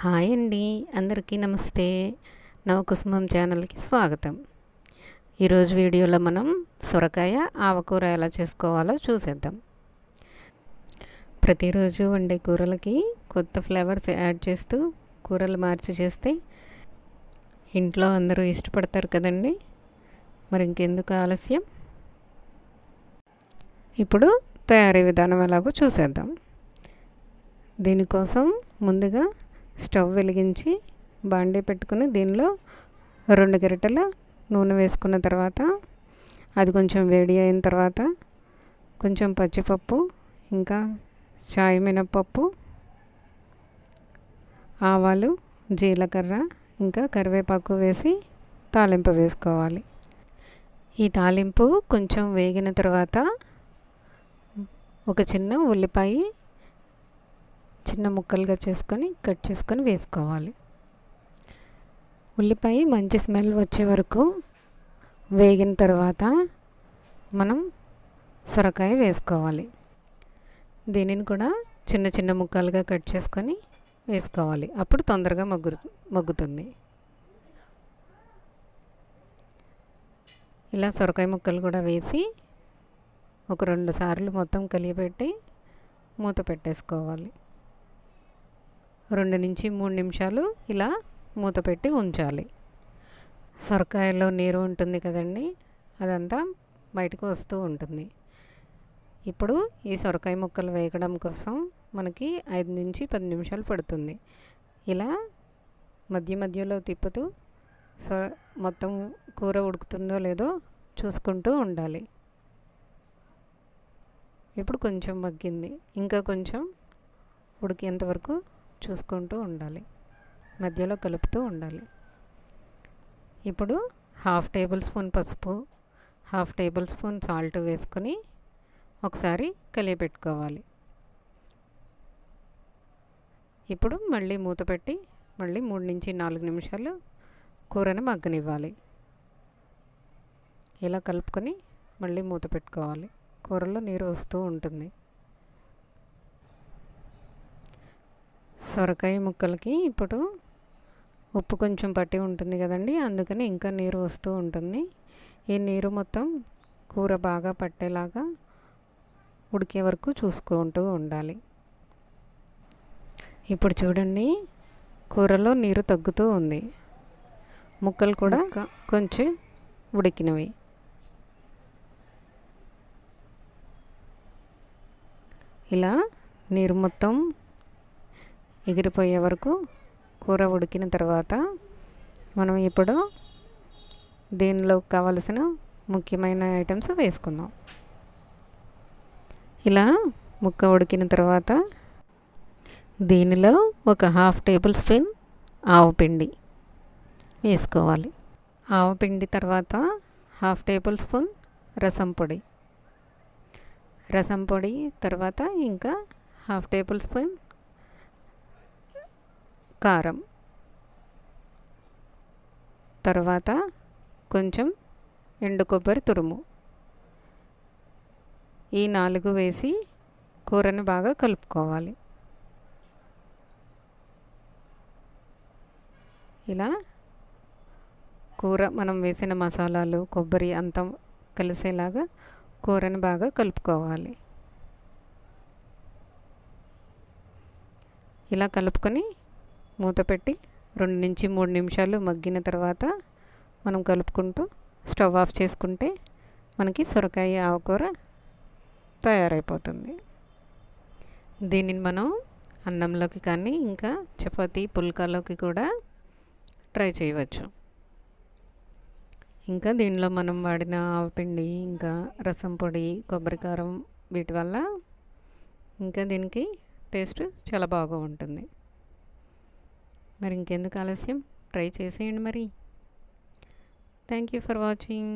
Hi అండి, అందరికీ నమస్తే. నవకుసుమం ఛానల్కి స్వాగతం. ఈరోజు వీడియోలో మనం సొరకాయ ఆవకూర ఎలా చేసుకోవాలో చూసేద్దాం. ప్రతిరోజు వండే కూరలకి కొత్త ఫ్లేవర్స్ యాడ్ చేస్తూ కూరలు మార్చి చేస్తే ఇంట్లో అందరూ ఇష్టపడతారు కదండి. మరి ఇంకెందుకు ఆలస్యం, ఇప్పుడు తయారీ విధానం ఎలాగో చూసేద్దాం. దీనికోసం ముందుగా స్టవ్ వెలిగించి బాండీ పెట్టుకుని దీనిలో 2 గరిటెల నూనె వేసుకున్న తర్వాత అది కొంచెం వేడి అయిన తర్వాత కొంచెం పచ్చిపప్పు, ఇంకా చాయ్ మినపప్పు, ఆవాలు, జీలకర్ర, ఇంకా కరివేపాకు వేసి తాలింపు వేసుకోవాలి. ఈ తాలింపు కొంచెం వేగిన తర్వాత ఒక చిన్న ఉల్లిపాయ చిన్న ముక్కలుగా కట్ చేసుకొని వేసుకోవాలి. ఉల్లిపాయ మంచి స్మెల్ వచ్చే వరకు వేగిన తర్వాత మనం సొరకాయ వేసుకోవాలి. దీనిని కూడా చిన్న చిన్న ముక్కలుగా కట్ చేసుకొని వేసుకోవాలి. అప్పుడు తొందరగా మగ్గుతుంది. ఇలా సొరకాయ ముక్కలు కూడా వేసి ఒక 2 సార్లు మొత్తం కలియబెట్టి మూత పెట్టేసుకోవాలి. 2 నుంచి 3 నిమిషాలు ఇలా మూత పెట్టి ఉంచాలి. సొరకాయలో నీరు ఉంటుంది కదండి, అదంతా బయటకు వస్తూ ఉంటుంది. ఇప్పుడు ఈ సొరకాయ ముక్కలు వేగడం కోసం మనకి 5 నుంచి 10 నిమిషాలు పడుతుంది. ఇలా మధ్య మధ్యలో తిప్పుతూ మొత్తం కూర ఉడుకుతుందో లేదో చూసుకుంటూ ఉండాలి. ఇప్పుడు కొంచెం మగ్గింది, ఇంకా కొంచెం ఉడికేంత వరకు చూసుకుంటూ ఉండాలి, మధ్యలో కలుపుతూ ఉండాలి. ఇప్పుడు 1/2 టేబుల్ స్పూన్ పసుపు, 1/2 టేబుల్ స్పూన్ సాల్ట్ వేసుకొని ఒకసారి కలియపెట్టుకోవాలి. ఇప్పుడు మళ్ళీ మూత పెట్టి మళ్ళీ 3 నుంచి 4 నిమిషాలు కూరని మగ్గనివ్వాలి. ఇలా కలుపుకొని మళ్ళీ మూత పెట్టుకోవాలి. కూరలో నీరు వస్తూ ఉంటుంది. సొరకాయ ముక్కలకి ఇప్పుడు ఉప్పు కొంచెం పట్టి ఉంటుంది కదండి, అందుకని ఇంకా నీరు వస్తూ ఉంటుంది. ఈ నీరు మొత్తం కూర బాగా పట్టేలాగా ఉడికే వరకు చూసుకుంటూ ఉండాలి. ఇప్పుడు చూడండి, కూరలో నీరు తగ్గుతూ ఉంది, ముక్కలు కూడా కొంచెం ఉడికినవి. ఇలా నీరు మొత్తం ఎగిరిపోయే వరకు కూర ఉడికిన తర్వాత మనం ఇప్పుడు దీనిలో కావలసిన ముఖ్యమైన ఐటమ్స్ వేసుకుందాం. ఇలా ముక్క ఉడికిన తర్వాత దీనిలో ఒక 1/2 టేబుల్ స్పూన్ ఆవపిండి వేసుకోవాలి. ఆవపిండి తర్వాత 1/2 టేబుల్ స్పూన్ రసం పొడి, తర్వాత ఇంకా 1/2 టేబుల్ స్పూన్ కారం, తర్వాత కొంచెం ఎండు కొబ్బరి తురుము, ఈ 4 వేసి కూరని బాగా కలుపుకోవాలి. ఇలా కూర మనం వేసిన మసాలాలు, కొబ్బరి అంతా కలిసేలాగా కూరని బాగా కలుపుకోవాలి. ఇలా కలుపుకొని మూత పెట్టి 2 నుంచి 3 నిమిషాలు మగ్గిన తర్వాత మనం కలుపుకుంటూ స్టవ్ ఆఫ్ చేసుకుంటే మనకి సొరకాయ ఆవకూర తయారైపోతుంది. దీనిని మనం అన్నంలోకి కానీ ఇంకా చపాతీ, పుల్కాలోకి కూడా ట్రై చేయవచ్చు. ఇంకా దీనిలో మనం వాడిన ఆవపిండి, ఇంకా రసం పొడి, కొబ్బరి కారం, వీటి వల్ల ఇంకా దీనికి టేస్ట్ చాలా బాగా ఉంటుంది. మరి ఇంకెందుకు ఆలస్యం, ట్రై చేసేయండి మరి. Thank you for watching.